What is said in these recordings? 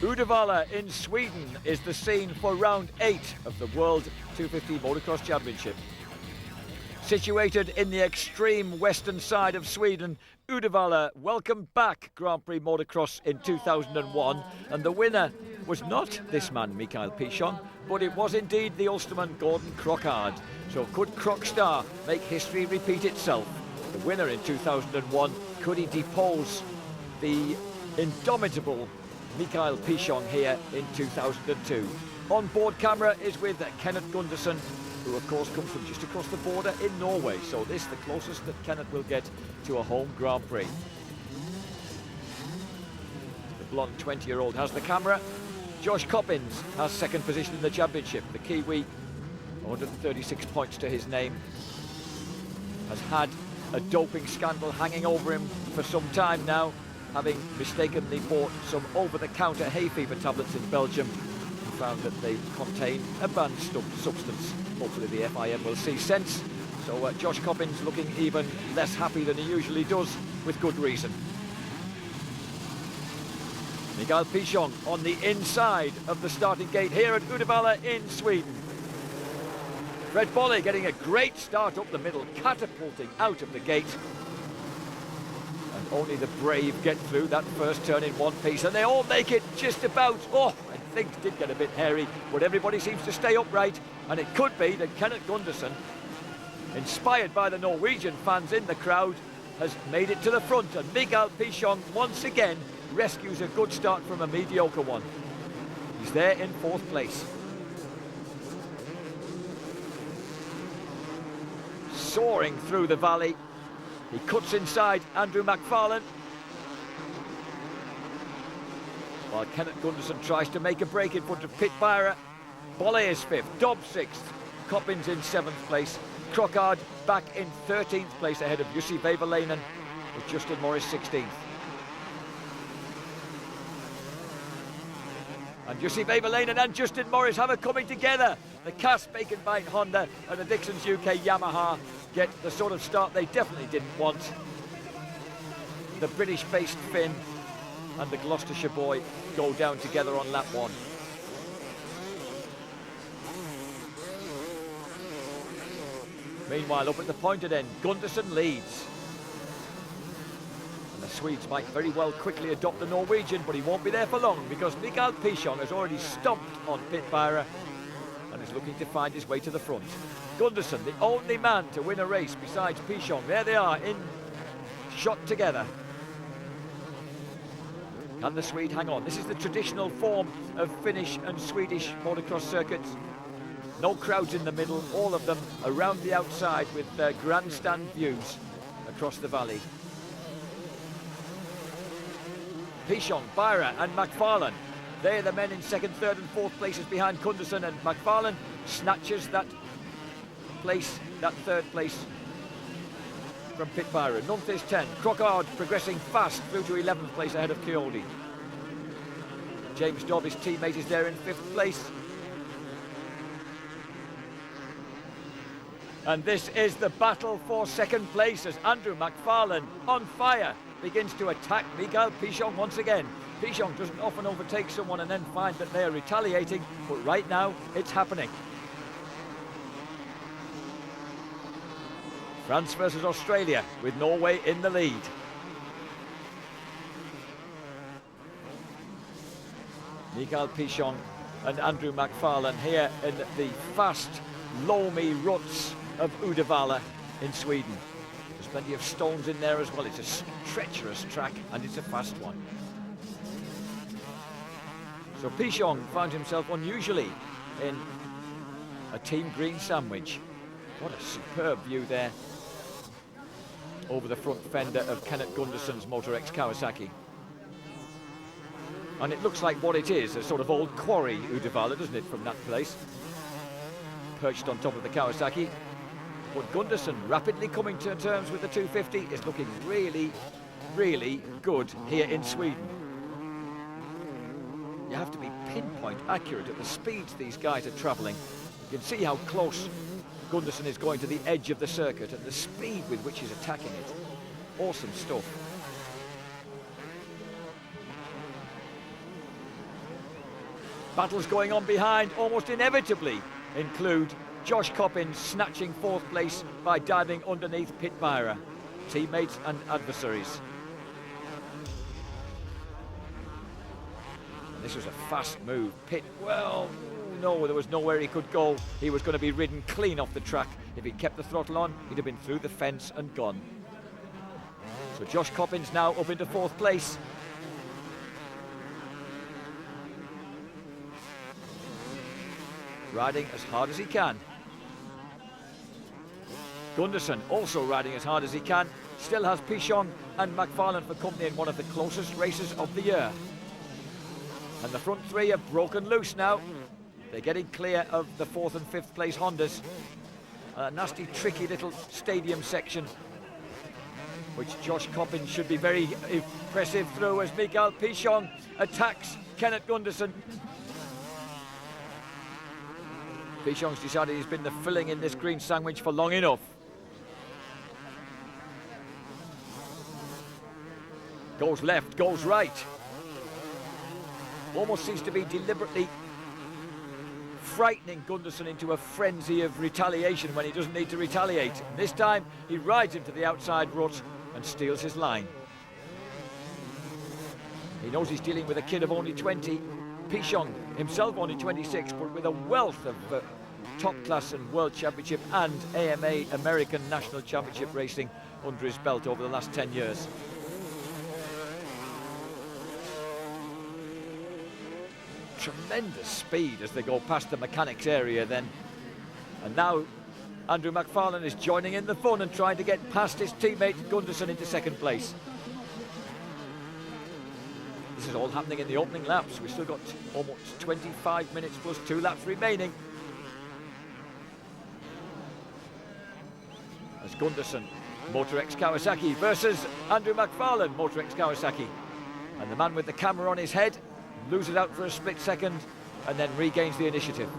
Uddevalla in Sweden is the scene for round 8 of the World 250 Motocross Championship. Situated in the extreme western side of Sweden, Uddevalla welcomed back Grand Prix Motocross in 2001, and the winner was not this man, Michael PICHON, but it was indeed the Ulsterman Gordon Crockard. So could Crockstar make history repeat itself? The winner in 2001, could he depose the indomitable Michael PICHON here in 2002? On board camera is with Kenneth GUNDERSON, who of course comes from just across the border in Norway. So this is the closest that Kenneth will get to a home Grand Prix. The blonde 20-year-old has the camera. Josh Coppins has second position in the championship. The Kiwi, 136 points to his name, has had a doping scandal hanging over him for some time now, having mistakenly bought some over-the-counter hay fever tablets in Belgium and found that they contain a banned substance. Hopefully the FIM will see sense. So Josh Coppins looking even less happy than he usually does, with good reason. Michael PICHON on the inside of the starting gate here at Uddevalla in Sweden. Fred Bolley getting a great start up the middle, catapulting out of the gate. And only the brave get through that first turn in one piece, and they all make it just about. Oh, and things did get a bit hairy, but everybody seems to stay upright, and it could be that Kenneth GUNDERSON, inspired by the Norwegian fans in the crowd, has made it to the front, and Michael PICHON once again rescues a good start from a mediocre one. He's there in 4th place. Soaring through the valley, he cuts inside Andrew McFarlane, while Kenneth GUNDERSON tries to make a break in front of Pit Byra. Bolley is 5th, Dobbs 6th, Coppins in 7th place, Crockard back in 13th place ahead of Jussi Väiväläinen, with Justin Morris 16th. And Jussi Väiväläinen and Justin Morris have it coming together. The Cass Bacon Bite Honda and the Dixon's UK Yamaha get the sort of start they definitely didn't want. The British-based Finn and the Gloucestershire boy go down together on lap 1. Meanwhile, up at the pointed end, GUNDERSON leads. And the Swedes might very well quickly adopt the Norwegian, but he won't be there for long, because Michael PICHON has already stomped on Pit Byra and is looking to find his way to the front. GUNDERSON, the only man to win a race besides PICHON. There they are, in shot together. Can the Swede hang on? This is the traditional form of Finnish and Swedish motocross circuits. No crowds in the middle, all of them around the outside with grandstand views across the valley. PICHON, Byra and McFarlane, they're the men in 2nd, 3rd and 4th places behind GUNDERSON, and McFarlane snatches that place, that 3rd place from Pit Byra. 9th is 10, Crockard progressing fast through to 11th place ahead of Coyote. James Dobb, his teammate, is there in 5th place. And this is the battle for 2nd place as Andrew McFarlane, on fire, begins to attack Michael PICHON once again. PICHON doesn't often overtake someone and then find that they are retaliating, but right now it's happening. France versus Australia, with Norway in the lead. Michael PICHON and Andrew McFarlane here in the fast, loamy ruts of Uddevalla in Sweden. There's plenty of stones in there as well. It's a treacherous track and it's a fast one. So PICHON found himself unusually in a team green sandwich. What a superb view there over the front fender of Kenneth GUNDERSON's Motor X Kawasaki. And it looks like what it is, a sort of old quarry, Uddevalla, doesn't it, from that place? Perched on top of the Kawasaki. But GUNDERSON, rapidly coming to terms with the 250, is looking really, really good here in Sweden. You have to be pinpoint accurate at the speeds these guys are travelling. You can see how close GUNDERSON is going to the edge of the circuit and the speed with which he's attacking it. Awesome stuff. Battles going on behind almost inevitably include Josh Coppins snatching 4th place by diving underneath Pit Byra, teammates and adversaries. And this was a fast move. Pit, well, no, there was nowhere he could go. He was going to be ridden clean off the track. If he kept the throttle on, he'd have been through the fence and gone. So Josh Coppins now up into 4th place. Riding as hard as he can. Gunderson also riding as hard as he can. Still has Pichon and McFarlane for company in one of the closest races of the year. And the front three have broken loose now. They're getting clear of the 4th and 5th place Hondas. A nasty, tricky little stadium section, which Josh Coppins should be very impressive through as Michael Pichon attacks Kenneth Gunderson. Pichon's decided he's been the filling in this green sandwich for long enough. Goes left, goes right. Almost seems to be deliberately frightening Gunderson into a frenzy of retaliation when he doesn't need to retaliate. And this time he rides into the outside rut and steals his line. He knows he's dealing with a kid of only 20. Pichon himself only 26, but with a wealth of top class and World Championship and AMA American National Championship racing under his belt over the last 10 years. Tremendous speed as they go past the mechanics area then. And now Andrew McFarlane is joining in the fun and trying to get past his teammate Gunderson into 2nd place. This is all happening in the opening laps. We've still got almost 25 minutes plus 2 laps remaining. As Gunderson, Motor X Kawasaki versus Andrew McFarlane, Motor X Kawasaki. And the man with the camera on his head loses out for a split second and then regains the initiative.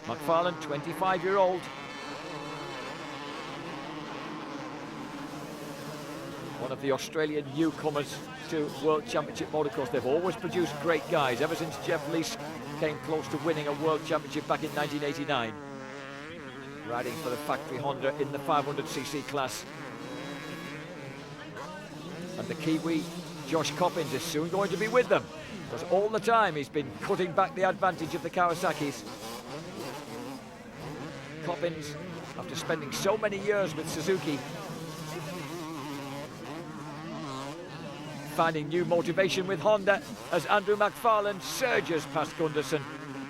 McFarlane, 25-year-old. One of the Australian newcomers to World Championship Motocross. They've always produced great guys ever since Jeff Leask came close to winning a World Championship back in 1989. Riding for the factory Honda in the 500cc class. And the Kiwi, Josh Coppins, is soon going to be with them, because all the time he's been cutting back the advantage of the Kawasaki's. Coppins, after spending so many years with Suzuki, finding new motivation with Honda as Andrew McFarlane surges past Gunderson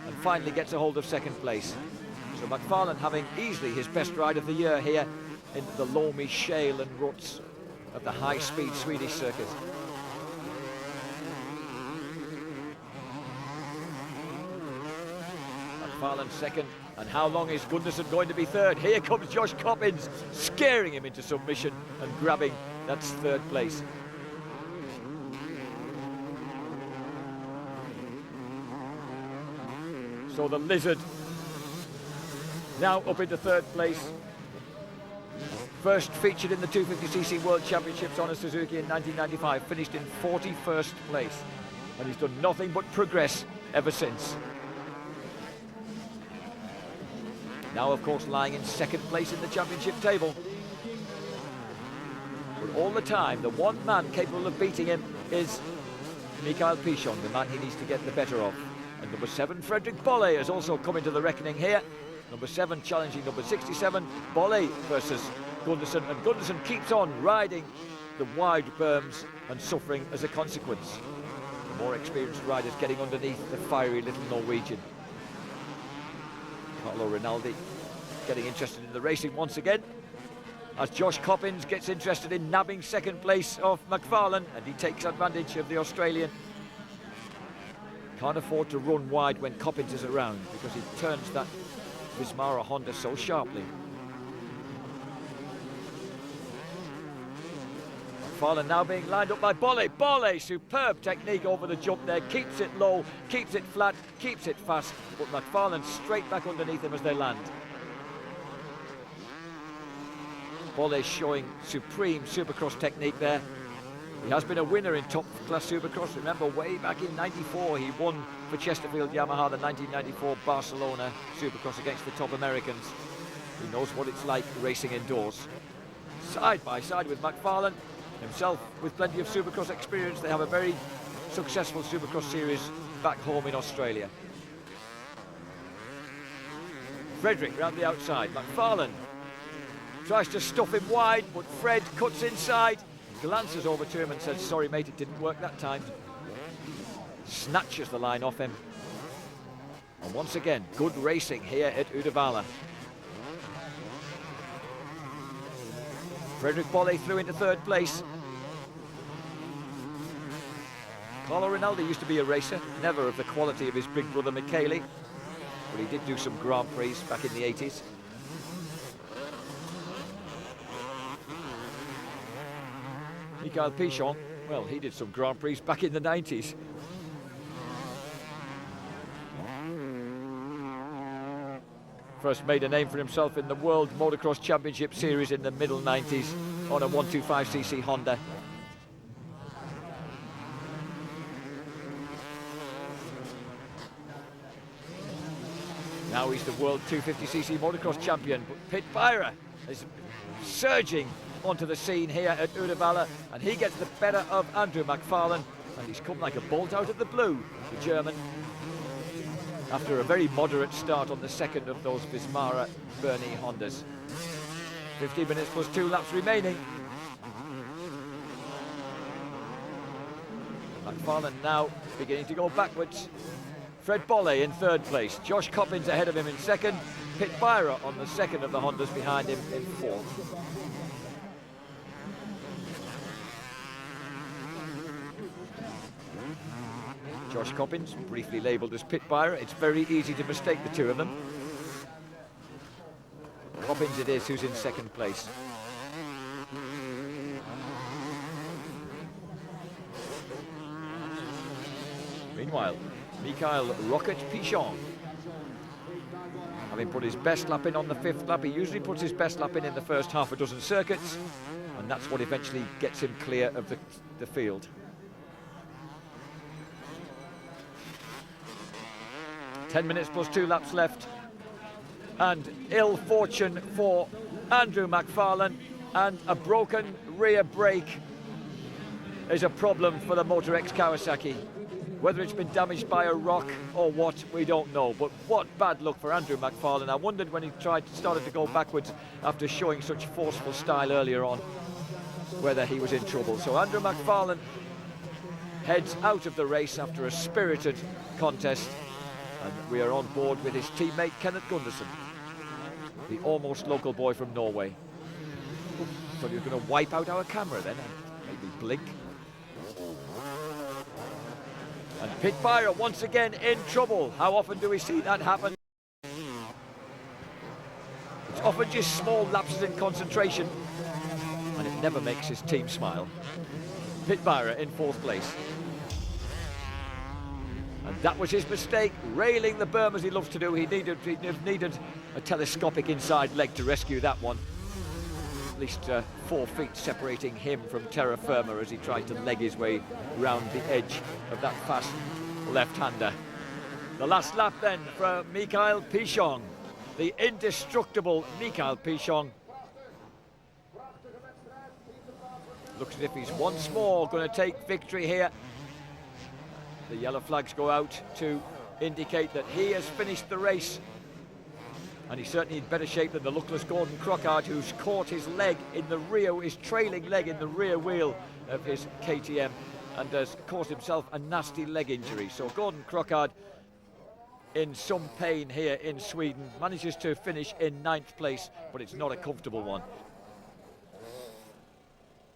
and finally gets a hold of 2nd place. So McFarlane having easily his best ride of the year here in the loamy shale and ruts of the high-speed Swedish circuit. McFarlane 2nd, and how long is Gunderson going to be 3rd? Here comes Josh Coppins, scaring him into submission and grabbing that 3rd place. So the Lizard now up into 3rd place. First featured in the 250cc World Championships on a Suzuki in 1995, finished in 41st place. And he's done nothing but progress ever since. Now, of course, lying in 2nd place in the championship table. But all the time, the one man capable of beating him is Michael Pichon, the man he needs to get the better of. And number 7, Frederick BOLLEY, has also come into the reckoning here. Number 7 challenging number 67, BOLLEY versus Gunderson, and Gunderson keeps on riding the wide berms and suffering as a consequence. The more experienced riders getting underneath the fiery little Norwegian. Carlo Rinaldi getting interested in the racing once again, as Josh Coppins gets interested in nabbing 2nd place off McFarlane, and he takes advantage of the Australian. Can't afford to run wide when Coppins is around, because he turns that Vismara Honda so sharply. McFarlane now being lined up by BOLLEY. BOLLEY, superb technique over the jump there, keeps it low, keeps it flat, keeps it fast, but McFarlane straight back underneath him as they land. BOLLEY showing supreme supercross technique there. He has been a winner in top class Supercross. Remember, way back in '94, he won for Chesterfield Yamaha the 1994 Barcelona Supercross against the top Americans. He knows what it's like racing indoors. Side by side with McFarlane, himself with plenty of Supercross experience. They have a very successful Supercross series back home in Australia. Frederick round the outside. McFarlane tries to stuff him wide, but Fred cuts inside, glances over to him and says, sorry mate, it didn't work that time. Snatches the line off him. And once again, good racing here at Uddevalla. Frederick Bolley through into third place. Carlo Rinaldi used to be a racer, never of the quality of his big brother Michele, but he did do some Grand Prix back in the 80s. Michael PICHON, well, he did some Grand Prix back in the 90s. First made a name for himself in the World Motocross Championship Series in the middle 90s on a 125cc Honda. Now he's the World 250cc Motocross Champion, but Pit Byra is surging onto the scene here at Uddevalla, and he gets the better of Andrew McFarlane, and he's come like a bolt out of the blue, the German, after a very moderate start on the second of those Vismara Bernie Hondas. 15 minutes plus 2 laps remaining. McFarlane now beginning to go backwards. Fred Bolley in third place. Josh Coppins ahead of him in second. Pit Byra on the second of the Hondas behind him in fourth. Josh Coppins, briefly labelled as Pit Byra. It's very easy to mistake the two of them. Coppins it is who's in second place. Meanwhile, Michael Rocket Pichon, having put his best lap in on the fifth lap, he usually puts his best lap in the first half a dozen circuits, and that's what eventually gets him clear of the field. Ten minutes plus 2 laps left, and ill fortune for Andrew McFarlane, and a broken rear brake is a problem for the Motor X Kawasaki. Whether it's been damaged by a rock or what, we don't know, but what bad luck for Andrew McFarlane. I wondered when he started to go backwards after showing such forceful style earlier on, whether he was in trouble. So Andrew McFarlane heads out of the race after a spirited contest, and we are on board with his teammate Kenneth Gunderson, the almost local boy from Norway. Thought he was going to wipe out our camera then, and maybe blink. And Pit Byra once again in trouble. How often do we see that happen? It's often just small lapses in concentration, and it never makes his team smile. Pit Byra in fourth place. And that was his mistake, railing the berm as he loves to do. He needed a telescopic inside leg to rescue that one. At least 4 feet separating him from terra firma as he tried to leg his way round the edge of that fast left-hander. The last lap then for Michael Pichon, the indestructible Michael Pichon. Looks as if he's once more going to take victory here. The yellow flags go out to indicate that he has finished the race, and he's certainly in better shape than the luckless Gordon Crockard, who's caught his leg in the rear, his trailing leg in the rear wheel of his KTM, and has caused himself a nasty leg injury. So Gordon Crockard in some pain here in Sweden, manages to finish in 9th place, but it's not a comfortable one.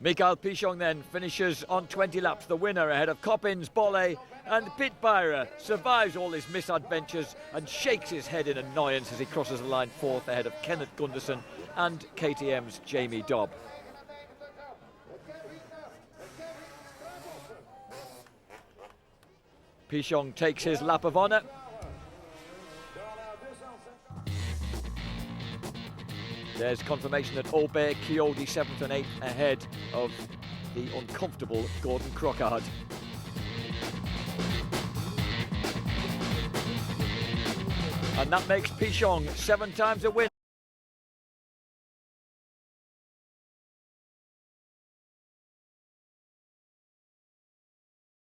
Michael Pichon then finishes on 20 laps, the winner ahead of Coppins, Bolley, and Pit Byra survives all his misadventures and shakes his head in annoyance as he crosses the line 4th ahead of Kenneth Gunderson and KTM's Jamie Dobb. Pichon takes his lap of honour. There's confirmation that Aubert Chiodi 7th and 8th ahead of the uncomfortable Gordon Crockard. And that makes Pichon 7 times a win.